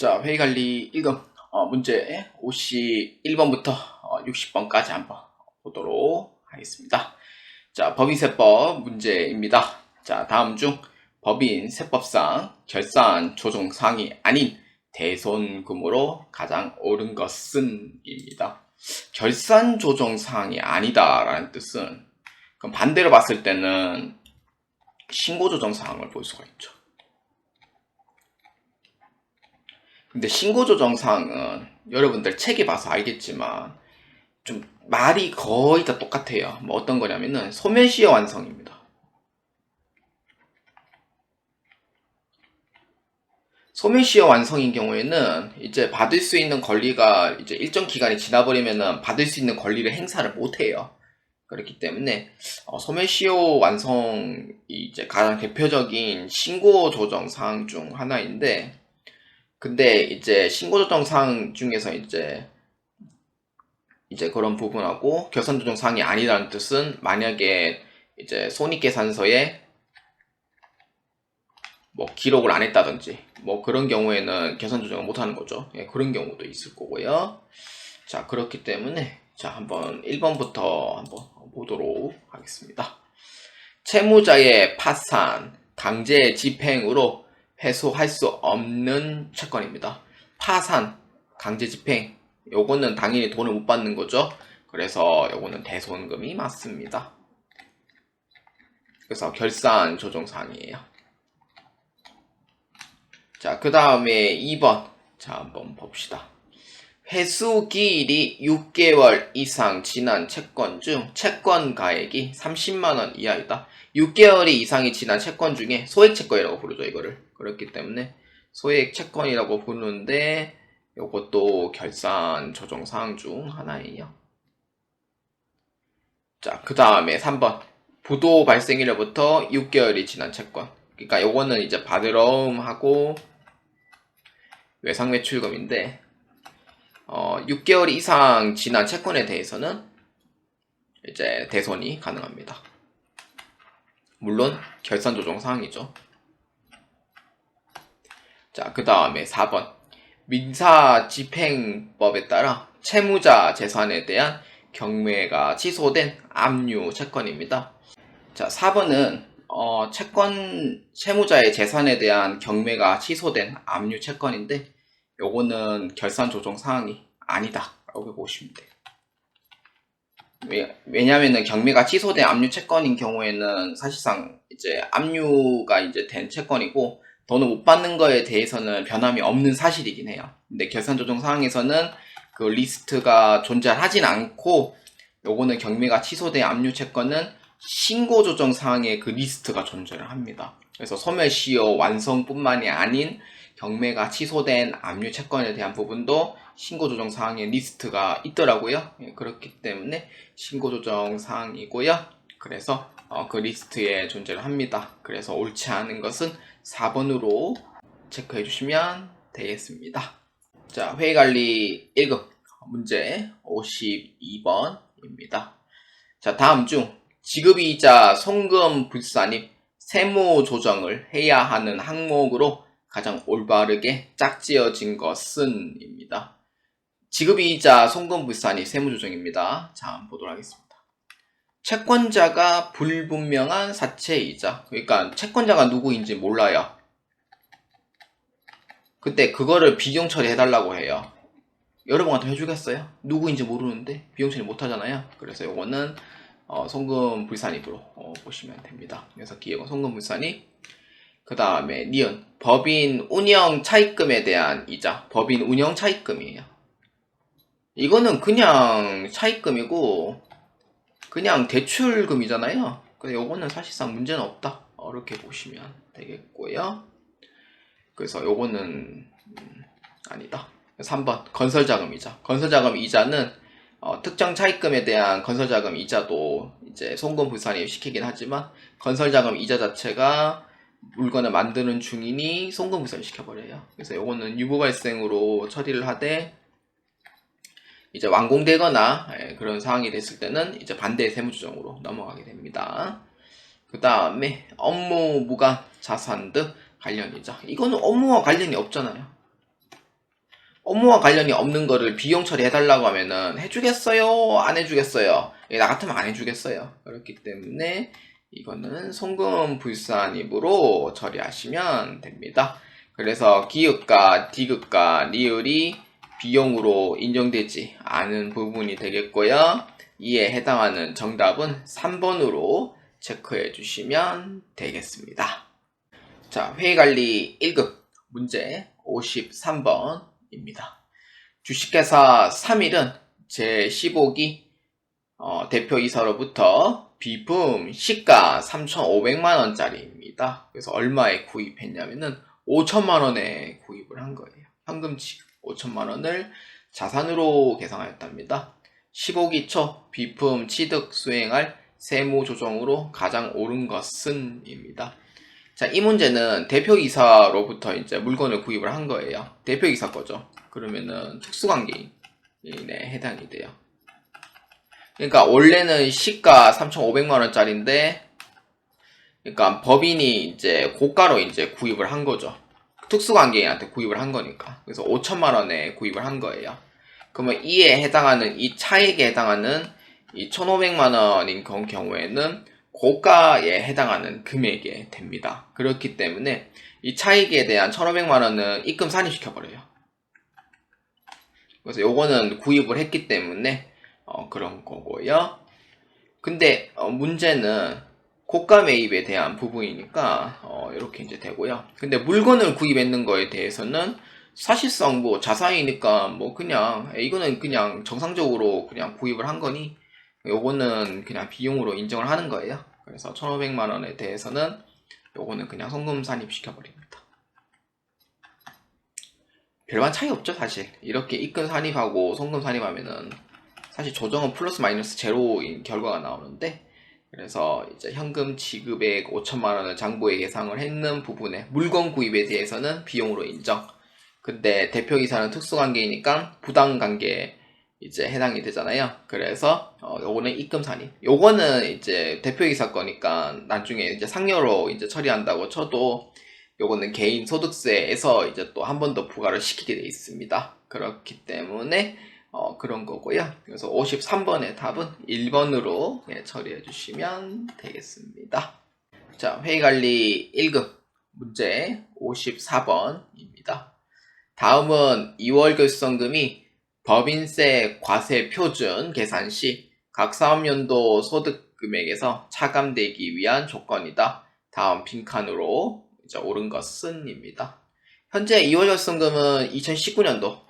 자, 회의관리 1금 문제 51번부터 60번까지 한번 보도록 하겠습니다. 자, 법인세법 문제입니다. 자, 다음 중 법인세법상 결산 조정사항이 아닌 대손금으로 가장 옳은 것은 입니다. 결산 조정사항이 아니다라는 뜻은 그럼 반대로 봤을 때는 신고 조정사항을 볼 수가 있죠. 근데 신고조정사항은 여러분들 책에 봐서 알겠지만 좀 말이 거의 다 똑같아요. 뭐 어떤 거냐면은 소멸시효 완성입니다. 소멸시효 완성인 경우에는 이제 받을 수 있는 권리가 이제 일정 기간이 지나버리면은 받을 수 있는 권리를 행사를 못해요. 그렇기 때문에 소멸시효 완성이 이제 가장 대표적인 신고조정 사항 중 하나인데, 근데 이제 신고조정 사항 중에서 이제 그런 부분하고 결산조정 사항이 아니라는 뜻은 만약에 이제 손익계산서에 뭐 기록을 안 했다든지 뭐 그런 경우에는 결산조정을 못 하는 거죠. 예, 그런 경우도 있을 거고요. 자, 그렇기 때문에 자, 한번 1번부터 한번 보도록 하겠습니다. 채무자의 파산, 강제 집행으로 회수할 수 없는 채권입니다. 파산, 강제 집행, 요거는 당연히 돈을 못 받는 거죠. 그래서 요거는 대손금이 맞습니다. 그래서 결산 조정사항이에요. 자, 그 다음에 2번. 자, 한번 봅시다. 회수기일이 6개월 이상 지난 채권 중 채권 가액이 30만원 이하이다. 6개월이 이상이 지난 채권 중에 소액채권이라고 부르죠, 이거를. 그렇기 때문에 소액채권이라고 부르는데 요것도 결산 조정사항 중 하나예요. 자, 그 다음에 3번. 부도 발생일로부터 6개월이 지난 채권. 그러니까 요거는 이제 바드러움하고 외상매출금인데 6개월 이상 지난 채권에 대해서는 이제 대손이 가능합니다. 물론 결산 조정 사항이죠. 자, 그 다음에 4번. 민사집행법에 따라 채무자 재산에 대한 경매가 취소된 압류 채권입니다. 자, 4번은 채무자의 재산에 대한 경매가 취소된 압류 채권인데 요거는 결산 조정 사항이 아니다 라고 보시면 돼요. 왜냐면은 경매가 취소된 압류 채권인 경우에는 사실상 이제 압류가 이제 된 채권이고 돈을 못 받는 거에 대해서는 변함이 없는 사실이긴 해요. 근데 결산 조정 사항에서는 그 리스트가 존재하진 않고 요거는 경매가 취소된 압류 채권은 신고 조정 사항에 그 리스트가 존재를 합니다. 그래서 소멸시효 완성뿐만이 아닌 경매가 취소된 압류 채권에 대한 부분도 신고조정 사항의 리스트가 있더라고요. 예, 그렇기 때문에 신고조정 사항이고요. 그래서 그 리스트에 존재를 합니다. 그래서 옳지 않은 것은 4번으로 체크해 주시면 되겠습니다. 자, 회의관리 1급 문제 52번입니다. 자, 다음 중 지급이자 송금 불산입 세무 조정을 해야 하는 항목으로 가장 올바르게 짝지어진 것은 입니다. 지급이자 송금불산이 세무조정입니다. 자, 한번 보도록 하겠습니다. 채권자가 불분명한 사채이자, 그러니까 채권자가 누구인지 몰라요. 그때 그거를 비용 처리해달라고 해요. 여러분한테 해주겠어요? 누구인지 모르는데 비용 처리 못하잖아요. 그래서 이거는 송금불산입으로 보시면 됩니다. 그래서 기억은 송금불산입. 그 다음에 니은 법인 운영 차입금에 대한 이자, 법인 운영 차입금이에요. 이거는 그냥 차입금이고 그냥 대출금이잖아요. 그래서 요거는 사실상 문제는 없다 이렇게 보시면 되겠고요. 그래서 요거는 아니다. 3번 건설자금이자, 건설자금 이자는 특정 차입금에 대한 건설자금 이자도 이제 송금불산입 시키긴 하지만 건설자금 이자 자체가 물건을 만드는 중이니 송금불산입 시켜버려요. 그래서 요거는 유보발생으로 처리를 하되 이제 완공되거나 그런 상황이 됐을 때는 이제 반대 세무조정으로 넘어가게 됩니다. 그 다음에 업무 무관 자산 등 관련이자, 이거는 업무와 관련이 없잖아요. 업무와 관련이 없는 거를 비용 처리해달라고 하면은 해주겠어요? 안 해주겠어요? 나 같으면 안 해주겠어요. 그렇기 때문에 이거는 송금불산입으로 처리하시면 됩니다. 그래서 기읍과 디귿과 리을이 비용으로 인정되지 않은 부분이 되겠고요. 이에 해당하는 정답은 3번으로 체크해 주시면 되겠습니다. 자, 회의관리 1급 문제 53번입니다. 주식회사 3일은 제15기 대표이사로부터 비품 시가 3,500만원짜리입니다. 그래서 얼마에 구입했냐면은 5천만원에 구입을 한 거예요. 현금 지급 5천만원을 자산으로 계상하였답니다. 15기 초 비품 취득 수행할 세무 조정으로 가장 옳은 것은 입니다. 자, 이 문제는 대표이사로부터 이제 물건을 구입을 한 거예요. 대표이사 거죠. 그러면은 특수관계인에 해당이 돼요. 그러니까 원래는 시가 3,500만원짜리인데, 그러니까 법인이 이제 고가로 이제 구입을 한 거죠. 특수관계인한테 구입을 한 거니까. 그래서 5천만원에 구입을 한 거예요. 그러면 이에 해당하는, 이 차익에 해당하는 이 1,500만원인 경우에는 고가에 해당하는 금액이 됩니다. 그렇기 때문에 이 차익에 대한 1,500만원은 입금 산입시켜버려요. 그래서 요거는 구입을 했기 때문에 그런 거고요. 근데 문제는 고가 매입에 대한 부분이니까 이렇게 이제 되고요. 근데 물건을 구입했는 거에 대해서는 사실상 뭐 자사이니까 뭐 그냥 이거는 그냥 정상적으로 그냥 구입을 한 거니 요거는 그냥 비용으로 인정을 하는 거예요. 그래서 1,500만원에 대해서는 요거는 그냥 송금 산입시켜 버립니다. 별반 차이 없죠, 사실. 이렇게 입금 산입하고 송금 산입하면은 사실 조정은 플러스 마이너스 제로인 결과가 나오는데, 그래서 이제 현금 지급액 5천만원을 장부에 예상을 했는 부분에 물건 구입에 대해서는 비용으로 인정. 근데 대표이사는 특수관계이니까 부당관계에 이제 해당이 되잖아요. 그래서 요거는 입금 산입. 요거는 이제 대표이사 거니까 나중에 이제 상여로 이제 처리한다고 쳐도 요거는 개인 소득세에서 이제 또 한 번 더 부과를 시키게 되어 있습니다. 그렇기 때문에 그런 거고요. 그래서 53번의 답은 1번으로 처리해 주시면 되겠습니다. 자, 회의관리 1급 문제 54번입니다. 다음은 2월 결성금이 법인세 과세 표준 계산 시 각 사업연도 소득 금액에서 차감되기 위한 조건이다. 다음 빈칸으로 이제 옳은 것은 입니다. 현재 2월 결성금은 2019년도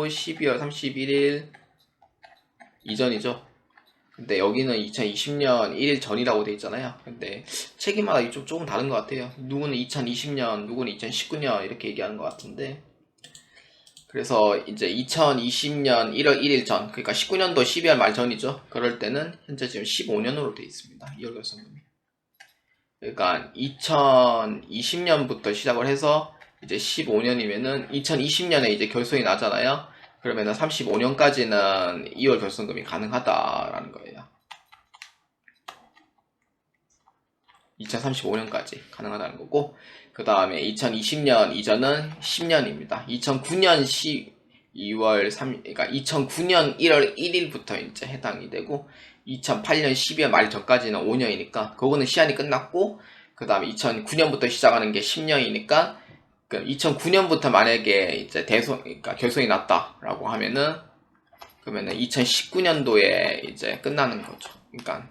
12월 31일 이전이죠. 근데 여기는 2020년 1일 전이라고 돼 있잖아요. 근데 책임마다 조금 다른 것 같아요. 누구는 2020년, 누구는 2019년 이렇게 얘기하는 것 같은데, 그래서 이제 2020년 1월 1일 전, 그러니까 19년도 12월 말 전이죠. 그럴 때는 현재 지금 15년으로 돼 있습니다. 2월 결성금이. 그러니까 2020년부터 시작을 해서 이제 15년이면은 2020년에 이제 결손이 나잖아요. 그러면은 35년까지는 2월 결손금이 가능하다라는 거예요. 2035년까지 가능하다는 거고, 그 다음에 2020년 이전은 10년입니다. 2009년 12월 3일, 그러니까 2009년 1월 1일부터 이제 해당이 되고, 2008년 12월 말 전까지는 5년이니까, 그거는 시한이 끝났고, 그 다음에 2009년부터 시작하는 게 10년이니까, 2009년부터 만약에 이제 그러니까 결손이 났다라고 하면은, 그러면은 2019년도에 이제 끝나는 거죠. 그러니까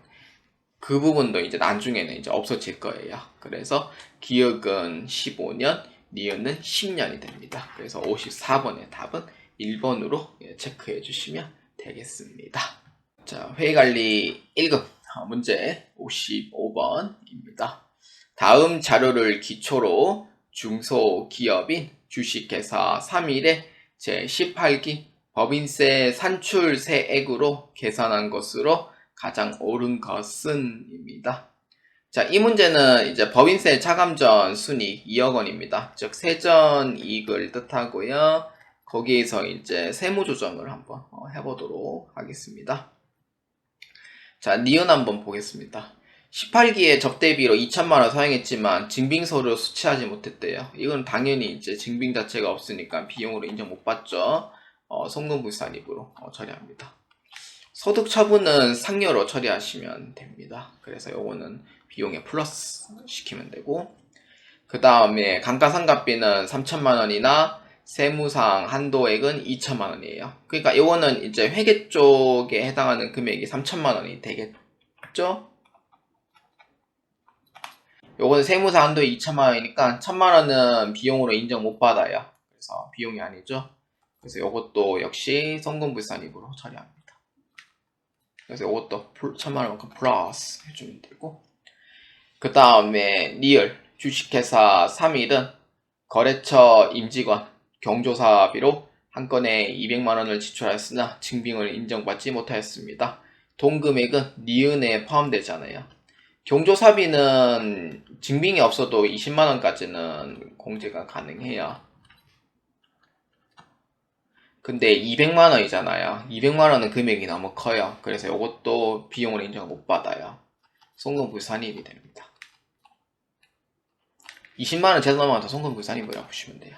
그 부분도 이제 나중에는 이제 없어질 거예요. 그래서 기억은 15년, 니은은 10년이 됩니다. 그래서 54번의 답은 1번으로 체크해 주시면 되겠습니다. 자, 회의관리 1급 문제 55번입니다. 다음 자료를 기초로 중소기업인 주식회사 3일의 제18기 법인세 산출세액으로 계산한 것으로 가장 옳은 것은 입니다. 자, 이 문제는 이제 법인세 차감전 순이익 2억 원입니다. 즉 세전 이익을 뜻하고요. 거기에서 이제 세무 조정을 한번 해보도록 하겠습니다. 자, 니은 한번 보겠습니다. 18기에 접대비로 2천만원 사용했지만 증빙서를 수취하지 못했대요. 이건 당연히 이제 증빙 자체가 없으니까 비용으로 인정 못 받죠. 송금불산입으로 처리합니다. 소득 처분은 상여로 처리하시면 됩니다. 그래서 요거는 비용에 플러스 시키면 되고, 그 다음에 감가상각비는 3천만원이나 세무상 한도액은 2천만원이에요. 그러니까 요거는 이제 회계 쪽에 해당하는 금액이 3천만원이 되겠죠? 요거는 세무상 한도 2천만원이니까 1천만원은 비용으로 인정 못 받아요. 그래서 비용이 아니죠. 그래서 요것도 역시 송금불산입으로 처리합니다. 그래서 요것도 1천만원만큼 플러스 해주면 되고, 그 다음에 리얼 주식회사 3일은 거래처 임직원 경조사비로 한 건에 200만원을 지출하였으나 증빙을 인정받지 못하였습니다. 돈 금액은 니은에 포함되잖아요. 경조사비는 증빙이 없어도 20만원까지는 공제가 가능해요. 근데 200만원이잖아요. 200만원은 금액이 너무 커요. 그래서 이것도 비용으로 인정을 못 받아요. 송금불산입이 됩니다. 20만원 제도 넘어가서 송금불산입이라고 보시면 돼요.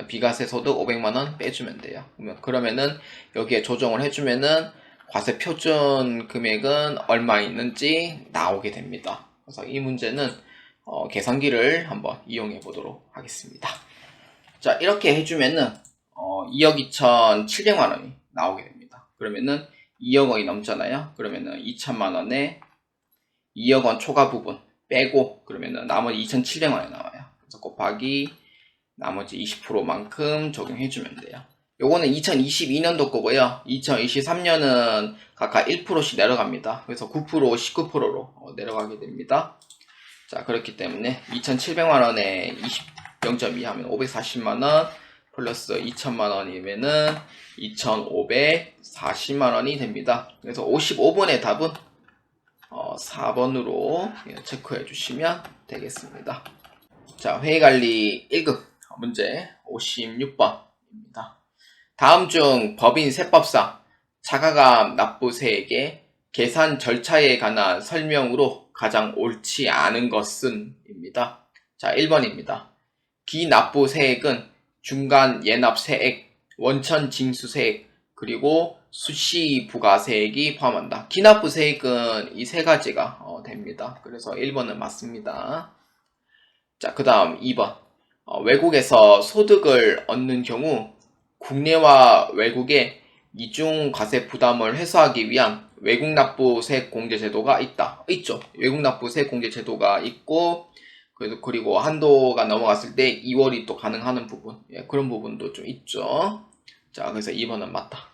비과세 소득 500만원 빼주면 돼요. 그러면은 여기에 조정을 해주면은 과세 표준 금액은 얼마 있는지 나오게 됩니다. 그래서 이 문제는 계산기를 한번 이용해 보도록 하겠습니다. 자, 이렇게 해주면은 2억 2,700만원이 나오게 됩니다. 그러면은 2억 원이 넘잖아요. 그러면은 2천만원에 2억 원 초과 부분 빼고 그러면은 나머지 2,700만원이 나와요. 그래서 곱하기 나머지 20%만큼 적용해주면 돼요. 요거는 2022년도 거고요. 2023년은 각각 1%씩 내려갑니다. 그래서 9%, 19%로 내려가게 됩니다. 자, 그렇기 때문에 2,700만원에 0.2 하면 540만원 플러스 2천만원이면은 2,540만원이 됩니다. 그래서 55번의 답은 4번으로 체크해 주시면 되겠습니다. 자, 회의관리 1급 문제 56번입니다. 다음 중 법인 세법상 자가감 납부세액의 계산 절차에 관한 설명으로 가장 옳지 않은 것은 입니다. 자, 1번입니다. 기납부세액은 중간 예납세액, 원천 징수세액, 그리고 수시부가세액이 포함한다. 기납부세액은 이 세 가지가 됩니다. 그래서 1번은 맞습니다. 자, 그 다음 2번. 외국에서 소득을 얻는 경우 국내와 외국의 이중 과세 부담을 해소하기 위한 외국 납부세액 공제 제도가 있죠. 외국 납부세액 공제 제도가 있고, 그리고 한도가 넘어갔을 때 2월이 또 가능하는 부분, 그런 부분도 좀 있죠. 자, 그래서 2번은 맞다.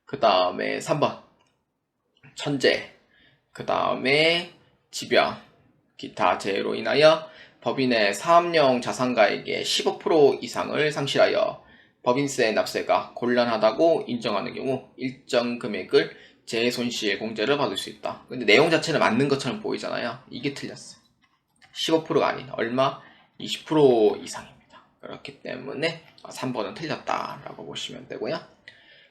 그 다음에 3번. 천재. 그 다음에 지병, 기타 재해로 인하여 법인의 사업용 자산가액의 15% 이상을 상실하여 법인세 납세가 곤란하다고 인정하는 경우 일정 금액을 재해손실 공제를 받을 수 있다. 근데 내용 자체는 맞는 것처럼 보이잖아요. 이게 틀렸어요. 15%가 아닌 얼마? 20% 이상입니다. 그렇기 때문에 3번은 틀렸다라고 보시면 되고요.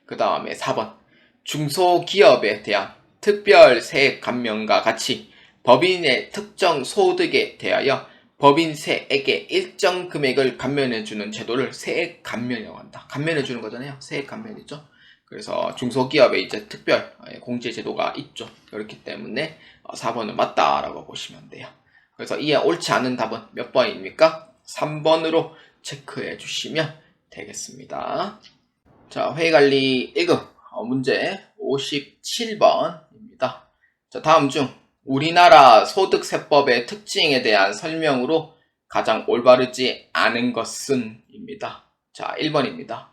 그 다음에 4번. 중소기업에 대한 특별 세액 감면과 같이 법인의 특정 소득에 대하여 법인세액의 일정 금액을 감면해주는 제도를 세액 감면이라고 한다. 감면해주는 거잖아요. 세액 감면이죠. 그래서 중소기업에 이제 특별 공제 제도가 있죠. 그렇기 때문에 4번은 맞다라고 보시면 돼요. 그래서 이에 옳지 않은 답은 몇 번입니까? 3번으로 체크해 주시면 되겠습니다. 자, 회의관리 1급 문제 57번입니다. 자, 다음 중 우리나라 소득세법의 특징에 대한 설명으로 가장 올바르지 않은 것은 입니다. 자, 1번입니다.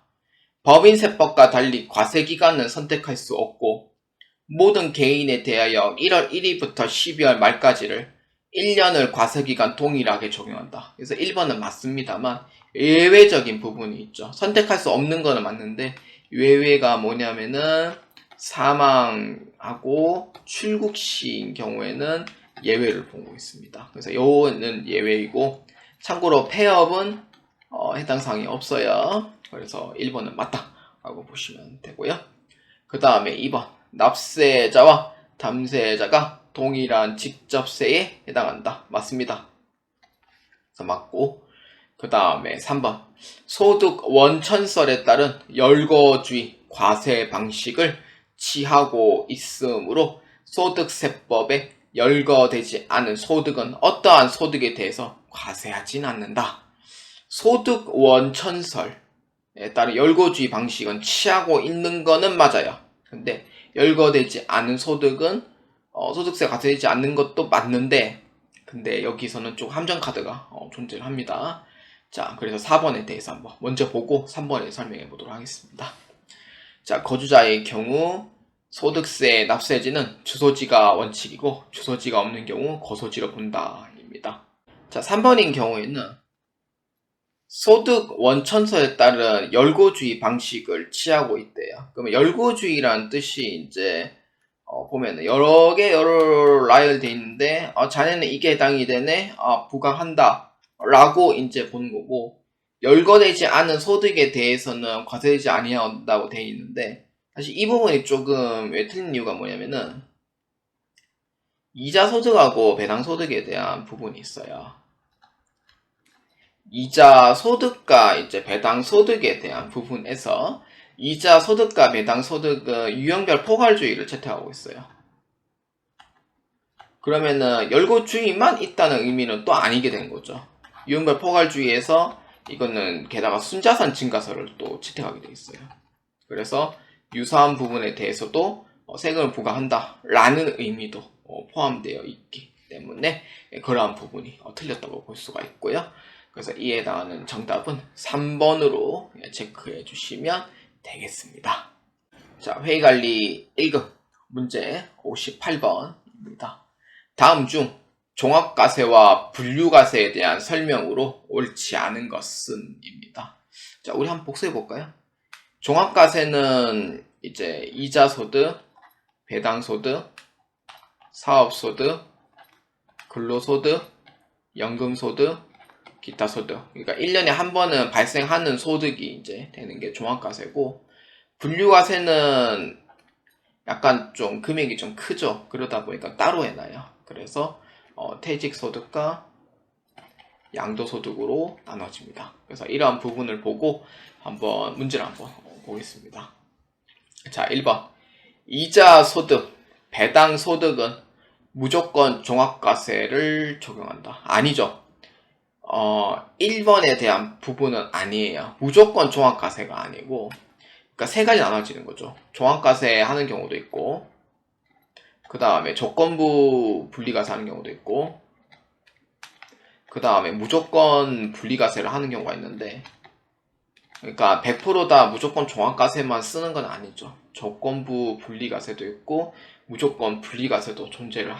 법인세법과 달리 과세기간은 선택할 수 없고 모든 개인에 대하여 1월 1일부터 12월 말까지를 1년을 과세기간 동일하게 적용한다. 그래서 1번은 맞습니다만 예외적인 부분이 있죠. 선택할 수 없는 거는 맞는데 예외가 뭐냐면은 사망하고 출국 시인 경우에는 예외를 보고 있습니다. 그래서 요거는 예외이고 참고로 폐업은 해당 사항이 없어요. 그래서 1번은 맞다 라고 보시면 되고요. 그 다음에 2번 납세자와 담세자가 동일한 직접세에 해당한다. 맞습니다. 그래서 맞고, 그 다음에 3번. 소득 원천설에 따른 열거주의 과세 방식을 취하고 있으므로 소득세법에 열거되지 않은 소득은 어떠한 소득에 대해서 과세하진 않는다. 소득 원천설에 따른 열거주의 방식은 취하고 있는 거는 맞아요. 근데 열거되지 않은 소득은 소득세 과세되지 않는 것도 맞는데, 근데 여기서는 좀 함정 카드가 존재를 합니다. 자, 그래서 4번에 대해서 한번 먼저 보고 3번에 설명해 보도록 하겠습니다. 자, 거주자의 경우 소득세 납세지는 주소지가 원칙이고 주소지가 없는 경우 거소지로 본다입니다. 자, 3번인 경우에는 소득 원천서에 따른 열거주의 방식을 취하고 있대요. 그러면 열거주의라는 뜻이 이제 보면은 여러 라이얼 돼 있는데 자네는 이게 해당이 되네, 부과한다 라고 이제 보는 거고, 열거되지 않은 소득에 대해서는 과세되지 아니한다고 돼 있는데, 사실 이 부분이 조금 왜 틀린 이유가 뭐냐면은 이자 소득하고 배당 소득에 대한 부분이 있어요. 이자 소득과 이제 배당 소득에 대한 부분에서 이자 소득과 배당 소득은 유형별 포괄주의를 채택하고 있어요. 그러면은 열거주의만 있다는 의미는 또 아니게 된 거죠. 유형별 포괄주의에서 이거는 게다가 순자산 증가세를 또 채택하게 돼 있어요. 그래서 유사한 부분에 대해서도 세금을 부과한다 라는 의미도 포함되어 있기 때문에 그러한 부분이 틀렸다고 볼 수가 있고요. 그래서 이에 해당하는 정답은 3번으로 체크해 주시면 되겠습니다. 자, 회의관리 1급 문제 58번입니다. 다음 중 종합과세와 분류과세에 대한 설명으로 옳지 않은 것은 입니다. 자, 우리 한번 복수해 볼까요? 종합과세는 이제 이자소득, 배당소득, 사업소득, 근로소득, 연금소득, 기타소득. 그러니까 1년에 한 번은 발생하는 소득이 이제 되는 게 종합과세고, 분류과세는 약간 좀 금액이 좀 크죠. 그러다 보니까 따로 해놔요. 그래서 퇴직소득과 양도소득으로 나눠집니다. 그래서 이러한 부분을 보고 한번 문제를 한번 보겠습니다. 자, 1번. 이자소득, 배당소득은 무조건 종합과세를 적용한다. 아니죠. 1번에 대한 부분은 아니에요. 무조건 종합과세가 아니고, 그러니까 세 가지 나눠지는 거죠. 종합과세 하는 경우도 있고, 그 다음에 조건부 분리과세 하는 경우도 있고, 그 다음에 무조건 분리과세를 하는 경우가 있는데, 그러니까 100%다 무조건 종합과세만 쓰는 건 아니죠. 조건부 분리과세도 있고 무조건 분리과세도 존재를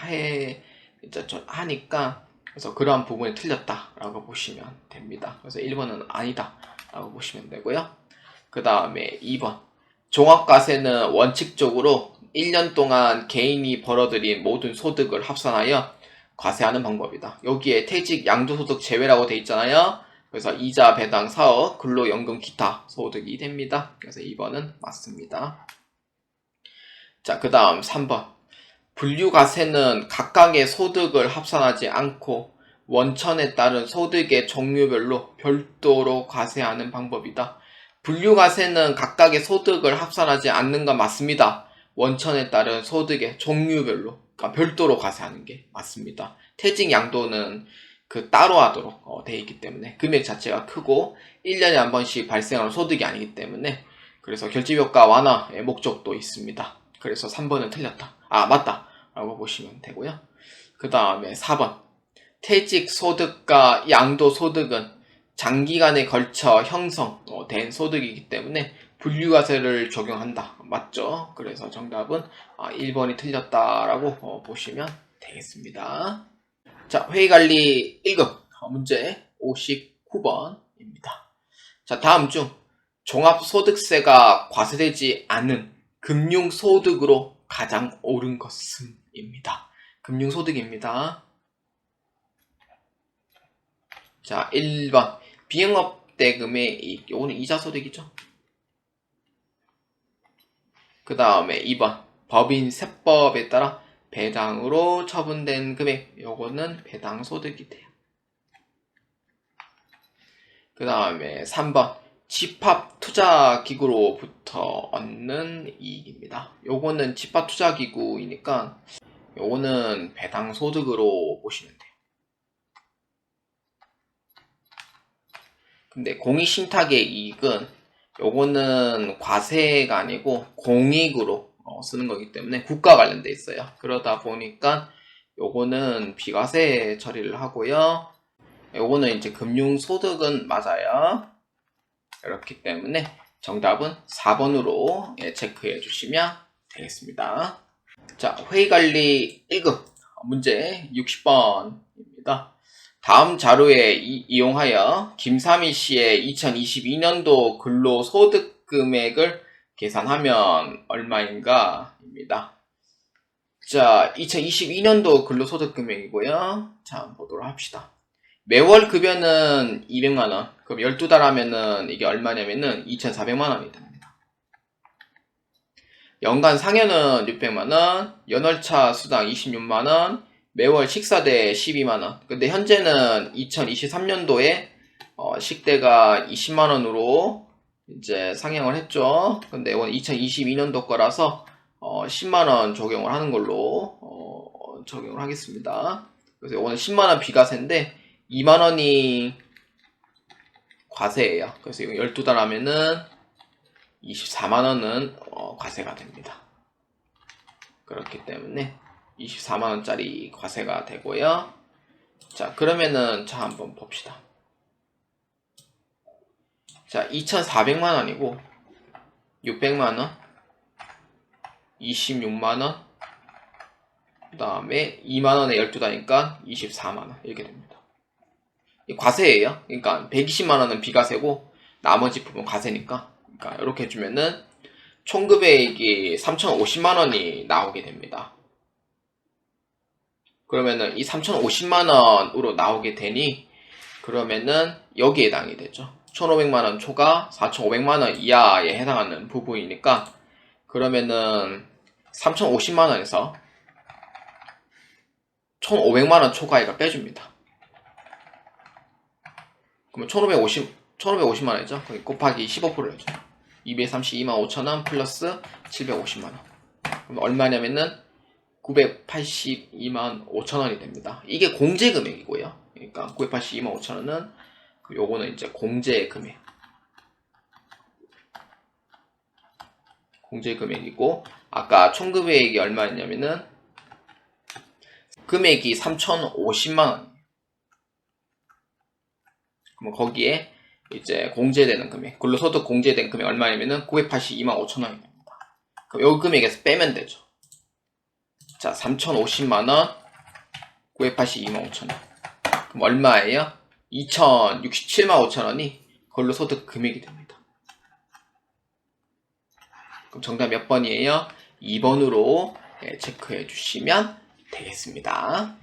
하니까, 그래서 그러한 부분이 틀렸다라고 보시면 됩니다. 그래서 1번은 아니다라고 보시면 되고요. 그 다음에 2번. 종합과세는 원칙적으로 1년 동안 개인이 벌어들인 모든 소득을 합산하여 과세하는 방법이다. 여기에 퇴직, 양도소득 제외라고 돼 있잖아요. 그래서 이자, 배당, 사업, 근로, 연금, 기타 소득이 됩니다. 그래서 2번은 맞습니다. 자, 그 다음 3번. 분류과세는 각각의 소득을 합산하지 않고 원천에 따른 소득의 종류별로 별도로 과세하는 방법이다. 분류과세는 각각의 소득을 합산하지 않는 건 맞습니다. 원천에 따른 소득의 종류별로, 그러니까 별도로 과세하는 게 맞습니다. 퇴직, 양도는 따로 하도록 되어 있기 때문에 금액 자체가 크고 1년에 한 번씩 발생하는 소득이 아니기 때문에, 그래서 결집효과 완화의 목적도 있습니다. 그래서 3번은 틀렸다. 맞다 라고 보시면 되고요. 그 다음에 4번. 퇴직 소득과 양도 소득은 장기간에 걸쳐 형성된 소득이기 때문에 분류과세를 적용한다. 맞죠? 그래서 정답은 1번이 틀렸다라고 보시면 되겠습니다. 자, 회의관리 1급 문제 59번입니다. 자, 다음 중 종합소득세가 과세되지 않은 금융소득으로 가장 옳은 것은 입니다. 금융소득입니다. 자, 1번 비영업대금의 이익. 요거는 이자소득이죠. 그 다음에 2번 법인세법에 따라 배당으로 처분된 금액, 요거는 배당소득이 돼요. 그 다음에 3번 집합투자기구로부터 얻는 이익입니다. 요거는 집합투자기구이니까 요거는 배당소득으로 보시면 돼요. 근데 공익신탁의 이익은 요거는 과세가 아니고 공익으로 쓰는 거기 때문에 국가 관련돼 있어요. 그러다 보니까 요거는 비과세 처리를 하고요. 요거는 이제 금융소득은 맞아요. 그렇기 때문에 정답은 4번으로 체크해 주시면 되겠습니다. 자, 회의관리 1급 문제 60번입니다. 다음 자료에 이용하여 김삼희 씨의 2022년도 근로소득 금액을 계산하면 얼마인가? 입니다. 자, 2022년도 근로소득 금액이고요. 자, 보도록 합시다. 매월 급여는 200만원. 그럼 12달 하면은 이게 얼마냐면은 2,400만원이 됩니다. 연간 상여는 600만원, 연월차 수당 26만원, 매월 식사대 12만원. 근데 현재는 2023년도에 식대가 20만원으로 이제 상향을 했죠. 근데 이건 2022년도 거라서 10만원 적용을 하는 걸로 적용을 하겠습니다. 그래서 이거는 10만원 비과세인데 2만원이 과세예요. 그래서 이거 12달 하면은 24만원은 과세가 됩니다. 그렇기 때문에 24만원짜리 과세가 되고요. 자, 그러면은 자 한번 봅시다. 자, 2,400만원이고 600만원, 26만원, 그 다음에 2만원에 12달이니까 24만원 이렇게 됩니다. 과세예요. 그러니까 120만원은 비과세고 나머지 부분 과세니까, 그러니까 이렇게 해주면은 총금액이 3,050만원이 나오게 됩니다. 그러면은 이 3,050만원으로 나오게 되니 그러면은 여기에 해당이 되죠. 1,500만원 초과 4,500만원 이하에 해당하는 부분이니까 그러면은 3,050만원에서 1,500만원 초과액을 빼줍니다. 그러면 1,550만원이죠. 거기 곱하기 15%를 해줘. 232만 5천원 플러스 750만원. 그럼 얼마냐면은 982만 5천원이 됩니다. 이게 공제금액이고요. 그러니까 982만 5천원은 요거는 이제 공제금액. 공제금액이고 아까 총금액이 얼마였냐면은 금액이 3,050만원. 그럼 거기에 이제 공제되는 금액, 근로소득 공제된 금액 얼마냐면은 982만 5천원이 됩니다. 그럼 요 금액에서 빼면 되죠. 자, 3,050만원, 982만 5천원. 그럼 얼마예요? 2,067만 5천원이 근로소득 금액이 됩니다. 그럼 정답 몇 번이에요? 2번으로 체크해 주시면 되겠습니다.